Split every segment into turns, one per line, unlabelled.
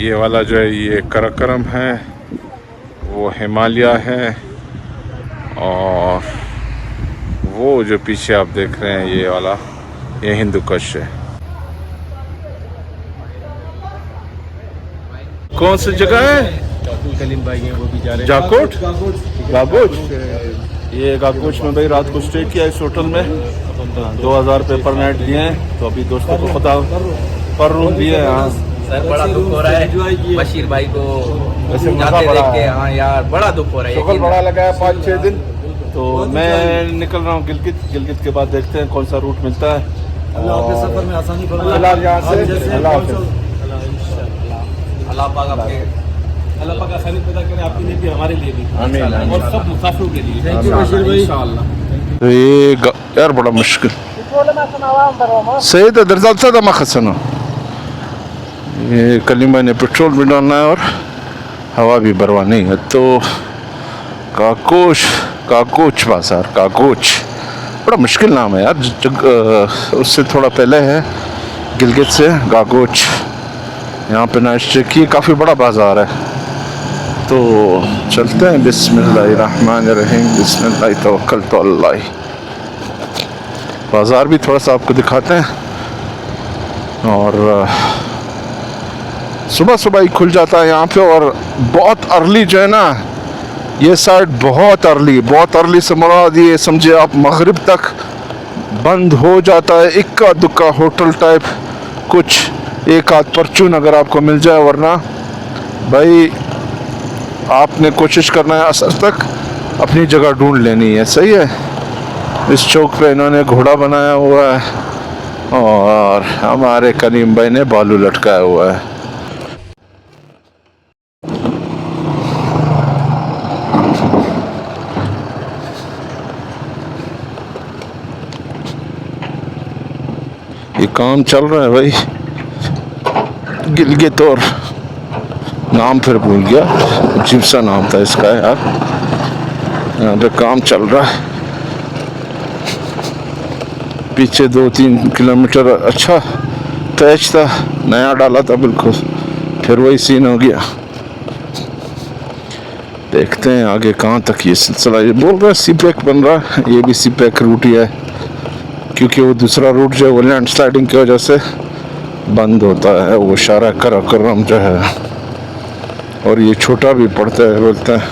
ये वाला जो है ये कराकरम है, वो हिमालय है, और वो जो पीछे आप देख रहे हैं ये वाला ये हिंदू कुश है। कौन सी जगह है?
कलीम भाई हैं वो भी जा रहे हैं
जाकोट गागोच। ये गागोच में भाई रात को स्टे किया इस होटल में, 2000 रुपये पर नाइट दिए हैं। तो अभी दोस्तों को पता पर रूम दिए हैं। हाँ
सर बड़ा दुख हो रहा है बशीर भाई को
वैसे
जाते देख के। हाँ यार बड़ा दुख हो रहा है।
शुक्र बड़ा लगा है 5-6 दिन। तो मैं निकल रहा हूँ गिलगित के बाद देखते हैं कौन सा रूट मिलता है।
सफर में आसानी
फिलहाल यहाँ से
अल्लाह पाक आसानी पैदा करे आपके लिए भी हमारे लिए भी
आमीन।
और सब मुसाफिरों के लिए। थैंक यू बशीर भाई इंशाअल्लाह।
तो ये यार बड़ा मुश्किल सही तो दरअसल था मखसनो। ये कलीमा ने पेट्रोल भी डालना है और हवा भी भरवानी है। तो काकोच बाजार, काकोच बड़ा मुश्किल नाम है यार। उससे थोड़ा पहले है गिलगित से काकोच। यहाँ पे नाश्ते की काफ़ी बड़ा बाज़ार है। तो चलते हैं। बिस्मिल्लाहिर्रहमानिर्रहीम, बिस्मिल्लाह तवक्कलतु अल्लाह। बाज़ार भी थोड़ा सा आपको दिखाते हैं। और सुबह सुबह ही खुल जाता है यहाँ पे, और बहुत अर्ली जो है ना ये साइड, बहुत अर्ली से मुराद ये समझे आप मगरिब तक बंद हो जाता है। इक्का दुक्का होटल टाइप कुछ एक आध परचून अगर आपको मिल जाए, वरना भाई आपने कोशिश करना है असर तक अपनी जगह ढूंढ लेनी है। सही है। इस चौक पे इन्होंने घोड़ा बनाया हुआ है और हमारे करीम भाई ने बालू लटकाया हुआ है। ये काम चल रहा है भाई गिलगित, और नाम फिर भूल गया, अजीब सा नाम था इसका यार। यहाँ पे काम चल रहा है। पीछे 2-3 किलोमीटर अच्छा पैच था, नया डाला था बिल्कुल, फिर वही सीन हो गया। देखते हैं आगे कहाँ तक ये सिलसिला। ये बोल रहे हैं सी पैक बन रहा है, ये भी सी पैक रूट ही है, क्योंकि वो दूसरा रूट जो है वो लैंड स्लाइडिंग की वजह से बंद होता है। वो शारा कराकरम जो है, और ये छोटा भी पड़ता है, बोलते हैं।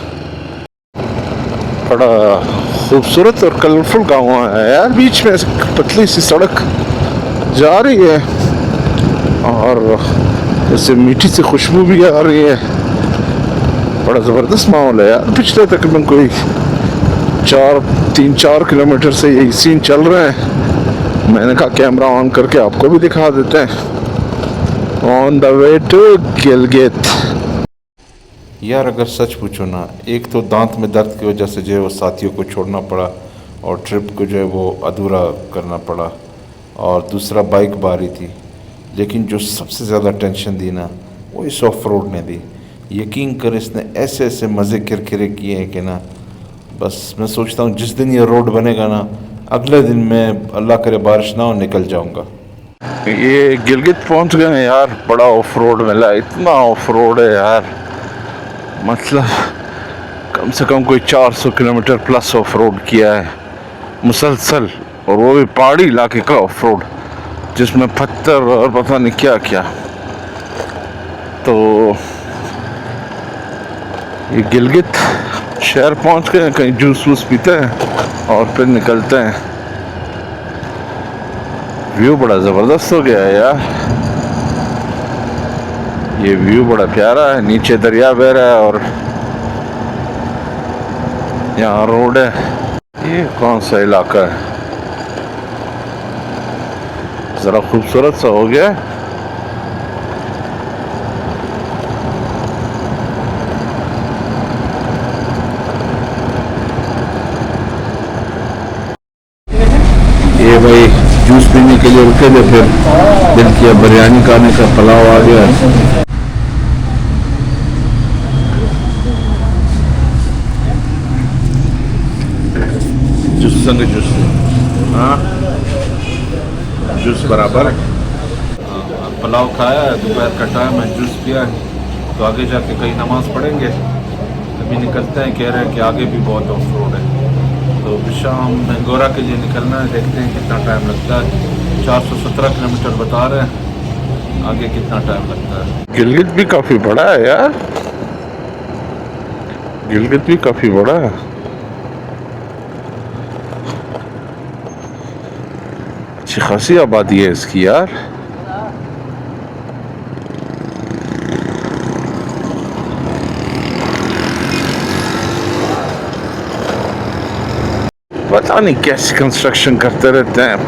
बड़ा खूबसूरत और कलरफुल गाँव है यार। बीच में पतली सी सड़क जा रही है और जैसे मीठी सी खुशबू भी आ रही है। बड़ा ज़बरदस्त माहौल है यार। पिछले तकरीबन कोई 3-4 किलोमीटर से यही सीन चल रहे हैं। मैंने कहा कैमरा ऑन करके आपको भी दिखा देते हैं। On the way to Gilgit. यार अगर सच पूछो ना, एक तो दांत में दर्द की वजह से जो है वो साथियों को छोड़ना पड़ा और ट्रिप को जो है वो अधूरा करना पड़ा, और दूसरा बाइक बारी थी। लेकिन जो सबसे ज़्यादा टेंशन दी ना वो इस ऑफ रोड ने दी। यकीन कर, इसने ऐसे ऐसे मज़े किरकिरे किए हैं कि ना, बस मैं सोचता हूँ जिस दिन ये रोड बनेगा ना, अगले दिन मैं अल्लाह करे बारिश ना हो निकल जाऊँगा। ये गिलगित पहुँच गए हैं यार। बड़ा ऑफ रोड मिला, इतना ऑफ रोड है यार, मतलब कम से कम कोई 400 किलोमीटर प्लस ऑफ रोड किया है मुसलसल, और वो भी पहाड़ी इलाके का ऑफ रोड जिसमें पत्थर और पता नहीं क्या क्या। तो ये गिलगित शहर पहुंच गए, कहीं जूस वूस पीते हैं और फिर निकलते हैं। व्यू बड़ा ज़बरदस्त हो गया है यार। ये व्यू बड़ा प्यारा है, नीचे दरिया बह रहा है और यहाँ रोड है। ये कौन सा इलाका है, ज़रा खूबसूरत सा हो गया। ये भाई जूस पीने के लिए रुके थे, फिर दिल किया बिरयानी खाने का, पुलाव आ गया। जूस संग जूस, हाँ जूस बराबर। पुलाव खाया, दोपहर का टाइम है, जूस पिया। तो आगे जाके कहीं नमाज़ पढ़ेंगे। अभी निकलते हैं, कह रहे हैं कि आगे भी बहुत ऑफ रोड है। तो शाम में गोरा के लिए निकलना है, देखते हैं कितना टाइम लगता है। 417 किलोमीटर बता रहे हैं, आगे कितना टाइम लगता है। गिलगित भी काफ़ी बड़ा है यार, गिलगित भी काफ़ी बड़ा है। अच्छी खासी आबादी है इसकी यार। पता नहीं कैसी कंस्ट्रक्शन करते रहते हैं।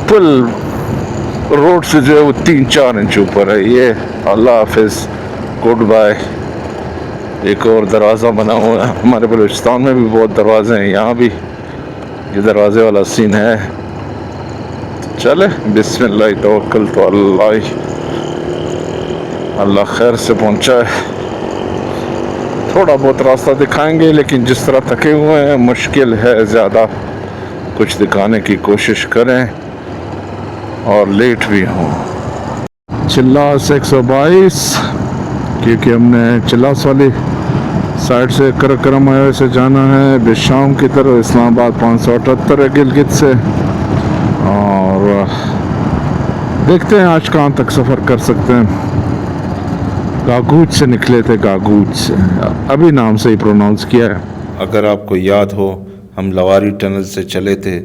पुल रोड से जो है वो 3-4 इंच ऊपर है। ये अल्लाह हाफिज, गुड बाय। एक और दरवाज़ा बना हुआ है। हमारे बलूचिस्तान में भी बहुत दरवाजे हैं, यहाँ भी ये दरवाजे वाला सीन है। चले बिस्मिल्लाह तवक्कल तो अल्लाह ही, अल्लाह खैर से पहुँचाए। थोड़ा बहुत रास्ता दिखाएंगे, लेकिन जिस तरह थके हुए हैं मुश्किल है ज़्यादा कुछ दिखाने की कोशिश करें और लेट भी हों। चिल्लास 122, क्योंकि हमने चिल्लास वाली साइड से करम हाईवे से जाना है बिशाम की तरफ। इस्लामाबाद 578 है गिलगित से, और देखते हैं आज कहाँ तक सफ़र कर सकते हैं। गागूच से निकले थे, गागूच से, अभी नाम से ही प्रोनाउंस किया है। अगर आपको याद हो, हम लवारी टनल से चले थे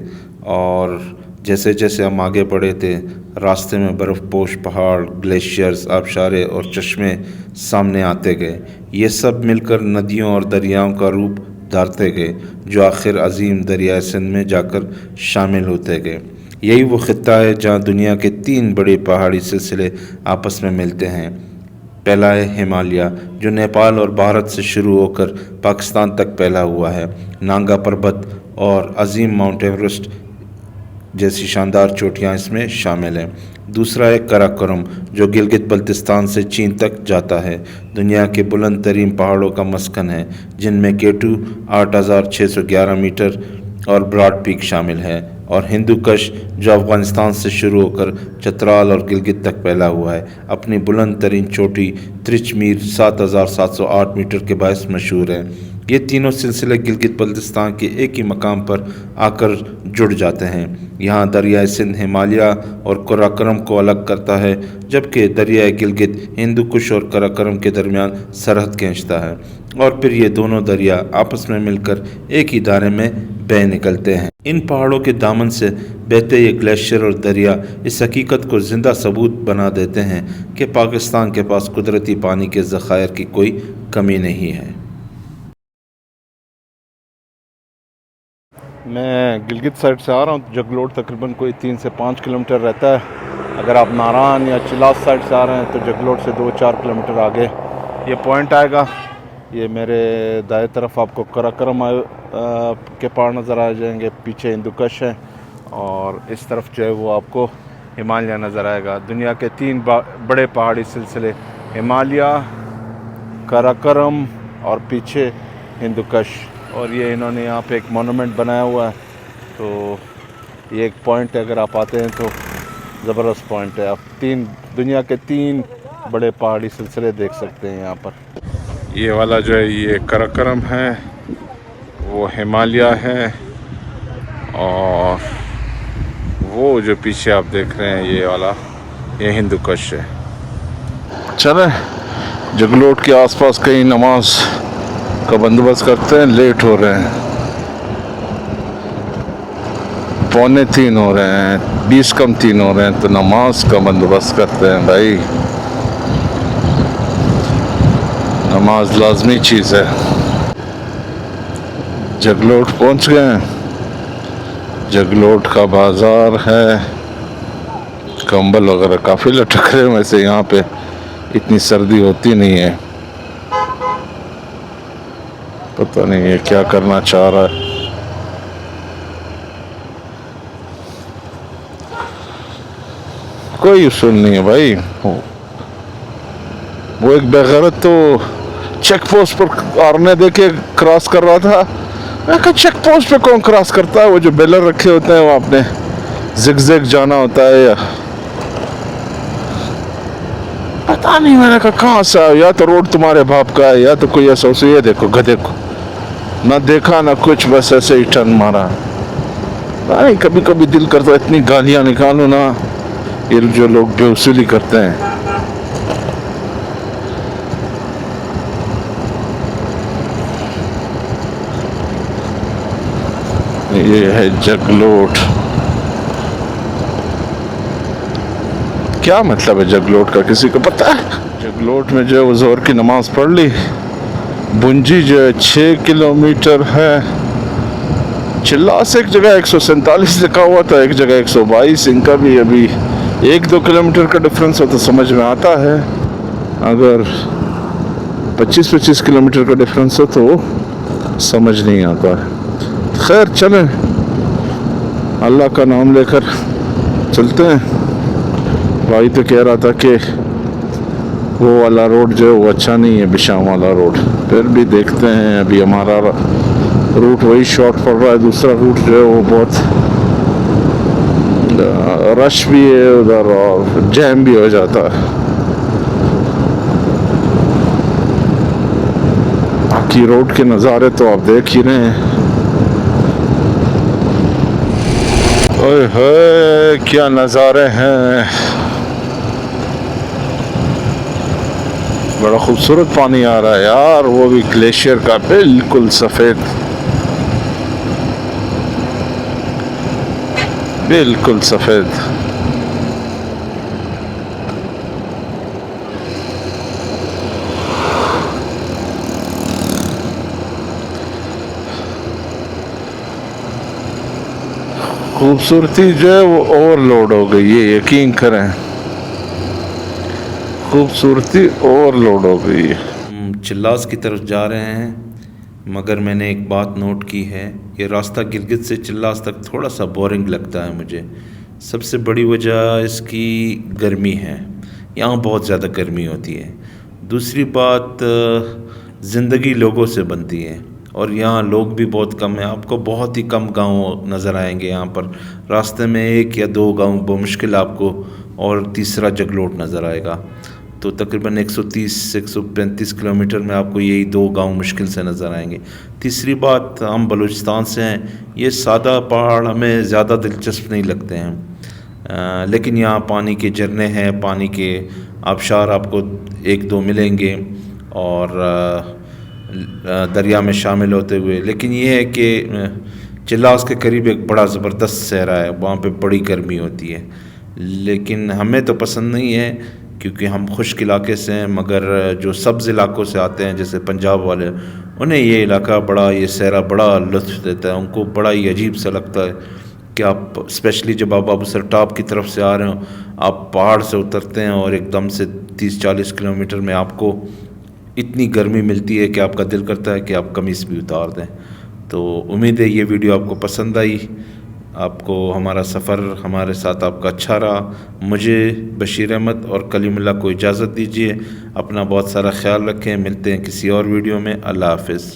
और जैसे जैसे हम आगे बढ़े थे, रास्ते में बर्फ़पोश पहाड़, ग्लेशियर्स, आबशारे और चश्मे सामने आते गए। ये सब मिलकर नदियों और दरियाओं का रूप धारते गए, जो आखिर अजीम दरिया सिंध में जाकर शामिल होते गए। यही वो खित्ता है जहाँ दुनिया के 3 बड़े पहाड़ी सिलसिले आपस में मिलते हैं। पहला है हिमालय, जो नेपाल और भारत से शुरू होकर पाकिस्तान तक फैला हुआ है। नांगा पर्वत और अजीम माउंट एवरेस्ट जैसी शानदार चोटियाँ इसमें शामिल हैं। दूसरा है काराकोरम, जो गिलगित बल्तिस्तान से चीन तक जाता है। दुनिया के बुलंद तरीन पहाड़ों का मस्कन है, जिनमें केटू 8611 मीटर और ब्रॉड पीक शामिल है। और हिंदू कश, जो अफ़गानिस्तान से शुरू होकर चतराल और गिलगित तक फैला हुआ है, अपनी बुलंद तरीन चोटी त्रिचमीर 7708 मीटर के बायस मशहूर है। ये तीनों सिलसिले गिलगित बल्तिस्तान के एक ही मकाम पर आकर जुड़ जाते हैं। यहाँ दरियाए सिंध हिमालय और काराकोरम को अलग करता है, जबकि दरियाए गिलगित हिंदू कुश और काराकोरम के दरमियान सरहद खींचता है, और फिर ये दोनों दरिया आपस में मिलकर एक ही धारे में बह निकलते हैं। इन पहाड़ों के दामन से बहते ये ग्लेशियर और दरिया इस हकीकत को ज़िंदा सबूत बना देते हैं कि पाकिस्तान के पास कुदरती पानी के ज़खायर की कोई कमी नहीं है। मैं गिलगित साइड से आ रहा हूँ। जगलोट तकरीबन कोई 3 से 5 किलोमीटर रहता है। अगर आप नारायण या चिलास साइड से आ रहे हैं तो जगलोट से 2-4 किलोमीटर आगे ये पॉइंट आएगा। ये मेरे दाएं तरफ आपको काराकोरम के पहाड़ नज़र आ जाएंगे, पीछे हिंदुकुश है, और इस तरफ जो है वो आपको हिमालय नज़र आएगा। दुनिया के 3 बड़े पहाड़ी सिलसिले हिमालय, काराकोरम और पीछे हिंदुकुश। और ये इन्होंने यहाँ पे एक मोनूमेंट बनाया हुआ है, तो ये एक पॉइंट है, अगर आप आते हैं तो ज़बरदस्त पॉइंट है। आप दुनिया के 3 बड़े पहाड़ी सिलसिले देख सकते हैं यहाँ पर। ये वाला जो है ये काराकोरम है, वो हिमालय है, और वो जो पीछे आप देख रहे हैं ये वाला, ये हिंदुकुश है। चले जगलोट के आसपास कहीं नमाज का बंदोबस्त करते हैं, लेट हो रहे हैं, 2:45 हो रहे हैं, 20 कम 3 हो रहे हैं, तो नमाज का बंदोबस्त करते हैं भाई। नमाज लाजमी चीज़ है। जगलोट पहुंच गए हैं। जगलोट का बाज़ार है, कंबल वगैरह काफ़ी लटक रहे हैं। वैसे यहाँ पे इतनी सर्दी होती नहीं है, पता नहीं ये क्या करना चाह रहा है। कोई उसूल नहीं है भाई। वो एक बेगैरत तो चेक पोस्ट पर आरने दे के क्रॉस कर रहा था। मैं कहा चेक पोस्ट पे कौन क्रॉस करता है? वो जो बेलर रखे होते हैं, वो आपने जिग-जैग जाना होता है, या पता नहीं, मैंने कहा कहाँ से आया, या तो रोड तुम्हारे बाप का है या तो कोई ऐसा उसे, ये देखो गधे को ना देखा ना कुछ, बस ऐसे ही टर्न मारा। नहीं, कभी कभी दिल करता है इतनी गालियां निकालूं ना, ये जो लोग बेवसूली करते हैं। ये है जगलोट। क्या मतलब है जगलोट का, किसी को पता है? जगलोट में जो है वो जोहर की नमाज पढ़ ली। बुंजी जो है 6 किलोमीटर है। चिल्लास एक जगह 147 लिखा हुआ था, एक जगह 122। इनका भी अभी 1-2 किलोमीटर का डिफरेंस हो तो समझ में आता है, अगर 25-25 किलोमीटर का डिफरेंस हो तो समझ नहीं आता है। खैर चलें, अल्लाह का नाम लेकर चलते हैं। भाई तो कह रहा था कि वो वाला रोड जो है वो अच्छा नहीं है, बिशाम वाला रोड। फिर भी देखते हैं, अभी हमारा रूट वही शॉर्ट पड़ रहा है, दूसरा रूट जो है वो बहुत रश भी है उधर और जैम भी हो जाता है। बाकी रोड के नज़ारे तो आप देख ही रहे हैं। ओए होए क्या नज़ारे हैं, बड़ा खूबसूरत पानी आ रहा है यार, वो भी ग्लेशियर का, बिल्कुल सफ़ेद, बिल्कुल सफ़ेद। खूबसूरती जो है वो ओवरलोड हो गई, ये यकीन करें, खूबसूरती ओवरलोड हो गई है।
हम चिल्लास की तरफ जा रहे हैं, मगर मैंने एक बात नोट की है, ये रास्ता गिलगित से चिल्लास तक थोड़ा सा बोरिंग लगता है मुझे। सबसे बड़ी वजह इसकी गर्मी है, यहाँ बहुत ज़्यादा गर्मी होती है। दूसरी बात, ज़िंदगी लोगों से बनती है और यहाँ लोग भी बहुत कम हैं। आपको बहुत ही कम गांव नज़र आएंगे यहाँ पर, रास्ते में 1 या 2 गांव बमुश्किल आपको, और तीसरा जगलोट नज़र आएगा। तो तकरीबन 130 से 135 किलोमीटर में आपको यही 2 गांव मुश्किल से नज़र आएंगे। तीसरी बात, हम बलूचिस्तान से हैं, ये सादा पहाड़ हमें ज़्यादा दिलचस्प नहीं लगते हैं, लेकिन यहाँ पानी के झरने हैं, पानी के आबशार आपको 1-2 मिलेंगे और दरिया में शामिल होते हुए। लेकिन ये है कि चिल्लास के करीब एक बड़ा ज़बरदस्त सहरा है, वहाँ पे बड़ी गर्मी होती है, लेकिन हमें तो पसंद नहीं है क्योंकि हम खुश्क इलाके से हैं। मगर जो सब्ज़ इलाकों से आते हैं जैसे पंजाब वाले, उन्हें ये इलाका बड़ा, ये सहरा बड़ा लुत्फ़ देता है, उनको बड़ा ही अजीब सा लगता है कि आप स्पेशली जब आप अबूसर टॉप की तरफ से आ रहे हो, आप पहाड़ से उतरते हैं और एकदम से 30-40 किलोमीटर में आपको इतनी गर्मी मिलती है कि आपका दिल करता है कि आप कमीज़ भी उतार दें। तो उम्मीद है ये वीडियो आपको पसंद आई, आपको हमारा सफ़र हमारे साथ आपका अच्छा रहा। मुझे बशीर अहमद और कलीमुल्लाह को इजाज़त दीजिए, अपना बहुत सारा ख्याल रखें, मिलते हैं किसी और वीडियो में। अल्लाह हाफ़िज़।